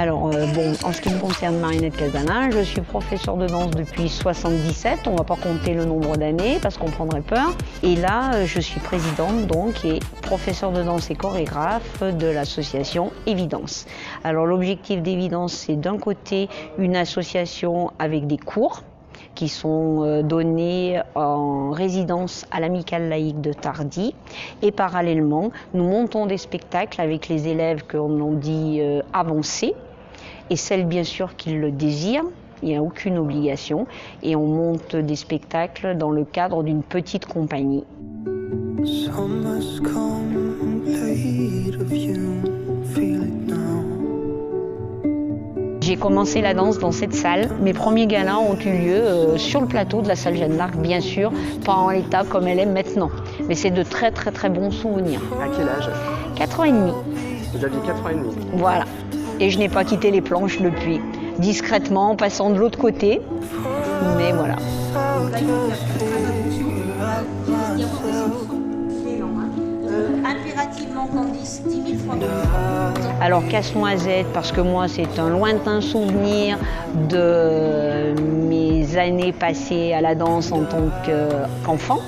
Alors bon, en ce qui me concerne, Marinette Casana, je suis professeure de danse depuis 77, on ne va pas compter le nombre d'années parce qu'on prendrait peur. Et là, je suis présidente donc et professeure de danse et chorégraphe de l'association Évidence. Alors l'objectif d'Évidence, c'est d'un côté une association avec des cours qui sont donnés en résidence à l'Amicale laïque de Tardy. Et parallèlement, nous montons des spectacles avec les élèves qu'on dit avancés et celles bien sûr qui le désirent. Il n'y a aucune obligation et on monte des spectacles dans le cadre d'une petite compagnie. J'ai commencé la danse dans cette salle. Mes premiers galas ont eu lieu sur le plateau de la salle Jeanne d'Arc, bien sûr, pas en l'état comme elle est maintenant. Mais c'est de très très très bons souvenirs. À quel âge? 4 ans et demi. Vous aviez 4 ans et demi. Voilà. Et je n'ai pas quitté les planches depuis. Discrètement, en passant de l'autre côté. Mais voilà. Impérativement qu'on dise 10 000 fois. Alors Casse-Noisette, parce que moi c'est un lointain souvenir de mes années passées à la danse en tant qu'enfant.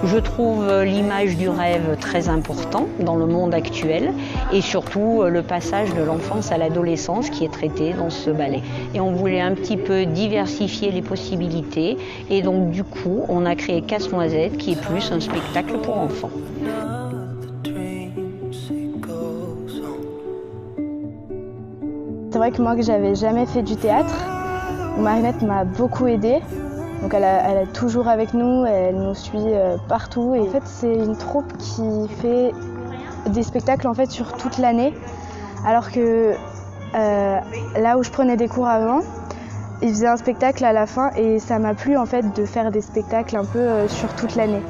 Je trouve l'image du rêve très important dans le monde actuel et surtout le passage de l'enfance à l'adolescence qui est traité dans ce ballet. Et on voulait un petit peu diversifier les possibilités et donc du coup on a créé Casse-Noisette qui est plus un spectacle pour enfants. C'est vrai que moi, que j'avais jamais fait du théâtre, Marinette m'a beaucoup aidée. Donc elle est toujours avec nous, elle nous suit partout. Et en fait, c'est une troupe qui fait des spectacles en fait sur toute l'année. Alors que là où je prenais des cours avant, ils faisaient un spectacle à la fin et ça m'a plu en fait de faire des spectacles un peu sur toute l'année.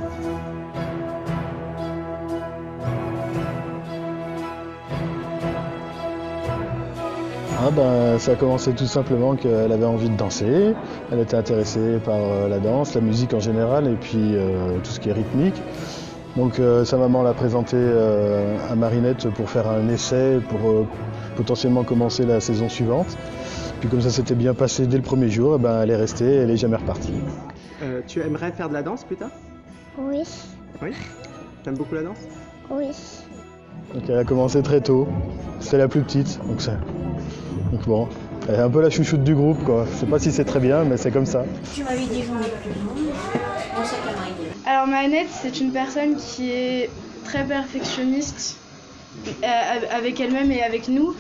Ça a commencé tout simplement qu'elle avait envie de danser, elle était intéressée par la danse, la musique en général et puis tout ce qui est rythmique. Donc sa maman l'a présentée à Marinette pour faire un essai pour potentiellement commencer la saison suivante. Puis comme ça s'était bien passé dès le premier jour, elle est restée, elle n'est jamais repartie. Tu aimerais faire de la danse plus tard? Oui. Oui? T'aimes beaucoup la danse? Oui. Donc elle a commencé très tôt, c'est la plus petite, donc bon, elle est un peu la chouchoute du groupe quoi. Je sais pas si c'est très bien, mais c'est comme ça. Tu m'avais dit j'en ai plus. Bon, c'est la Marinette. Alors Marinette, c'est une personne qui est très perfectionniste avec elle-même et avec nous.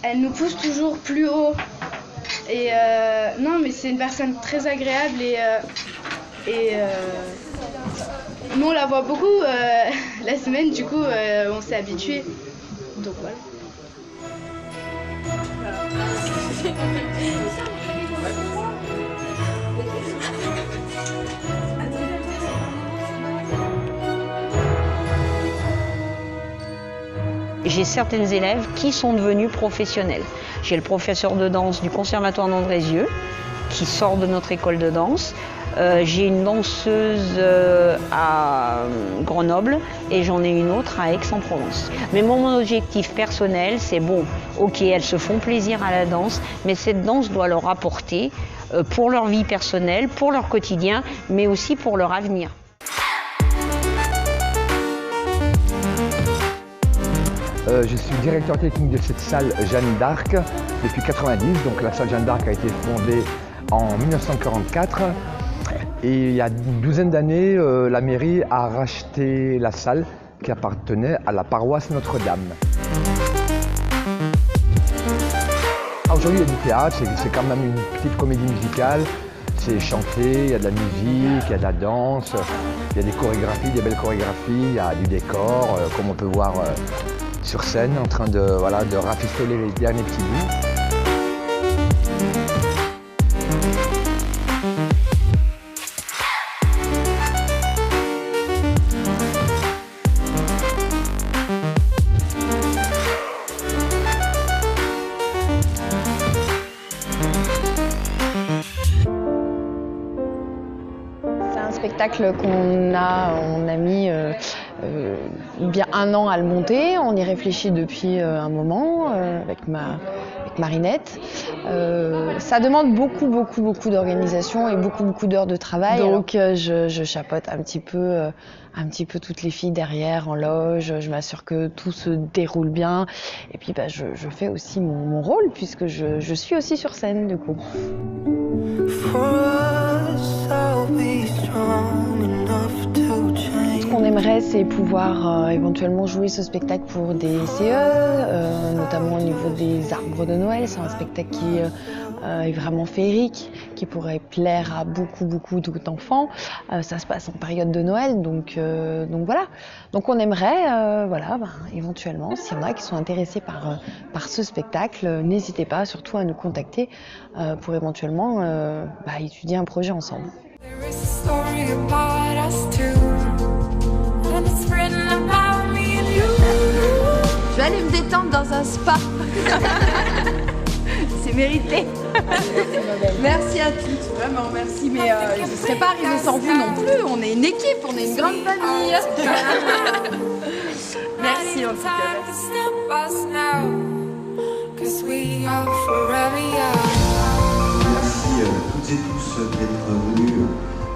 Elle nous pousse toujours plus haut. Et non, mais c'est une personne très agréable et nous on la voit beaucoup la semaine, du coup on s'est habitués. Donc voilà. J'ai certaines élèves qui sont devenus professionnels. J'ai le professeur de danse du Conservatoire d'Andrézieux qui sort de notre école de danse. J'ai une danseuse à Grenoble et j'en ai une autre à Aix-en-Provence. Mais mon objectif personnel, c'est bon, ok, elles se font plaisir à la danse, mais cette danse doit leur apporter pour leur vie personnelle, pour leur quotidien, mais aussi pour leur avenir. Je suis directeur technique de cette salle Jeanne d'Arc depuis 90. Donc la salle Jeanne d'Arc a été fondée en 1944. Et il y a une douzaine d'années, la mairie a racheté la salle qui appartenait à la paroisse Notre-Dame. Aujourd'hui, il y a du théâtre, c'est quand même une petite comédie musicale. C'est chanté, il y a de la musique, il y a de la danse, il y a des chorégraphies, des belles chorégraphies, il y a du décor, comme on peut voir sur scène, en train de rafistoler les derniers petits bouts. Spectacle qu'on a mis bien 1 an à le monter. On y réfléchit depuis un moment avec Marinette. Ça demande beaucoup d'organisation et beaucoup d'heures de travail. Donc je chapeaute un petit peu toutes les filles derrière en loge. Je m'assure que tout se déroule bien. Et puis je fais aussi mon rôle puisque je suis aussi sur scène du coup. Ce qu'on aimerait, c'est pouvoir éventuellement jouer ce spectacle pour des CE, notamment au niveau des arbres de Noël. C'est un spectacle qui est vraiment féerique, qui pourrait plaire à beaucoup d'enfants. Ça se passe en période de Noël, donc voilà. Donc on aimerait, éventuellement, s'il y en a qui sont intéressés par ce spectacle, n'hésitez pas surtout à nous contacter pour éventuellement étudier un projet ensemble. Je vais aller me détendre dans un spa. C'est mérité. Merci à tous, vraiment merci. Mais je ne serais pas arrivée sans vous non plus. On est une équipe, on est une grande famille. Merci en tout cas. Merci toutes et tous d'être venus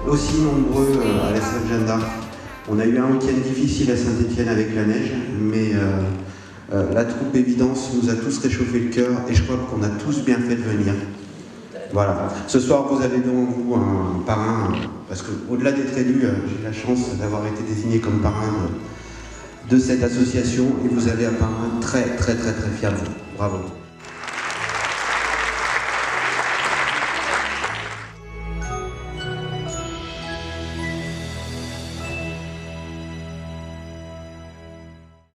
aussi nombreux à la salle Jeanne d'Arc. On a eu un week-end difficile à Saint-Étienne avec la neige, mais la troupe Évidence nous a tous réchauffé le cœur et je crois qu'on a tous bien fait de venir. Voilà. Ce soir, vous avez devant vous un parrain, parce qu'au-delà d'être élu, j'ai la chance d'avoir été désigné comme parrain de cette association et vous avez un parrain très fier de vous. Bravo.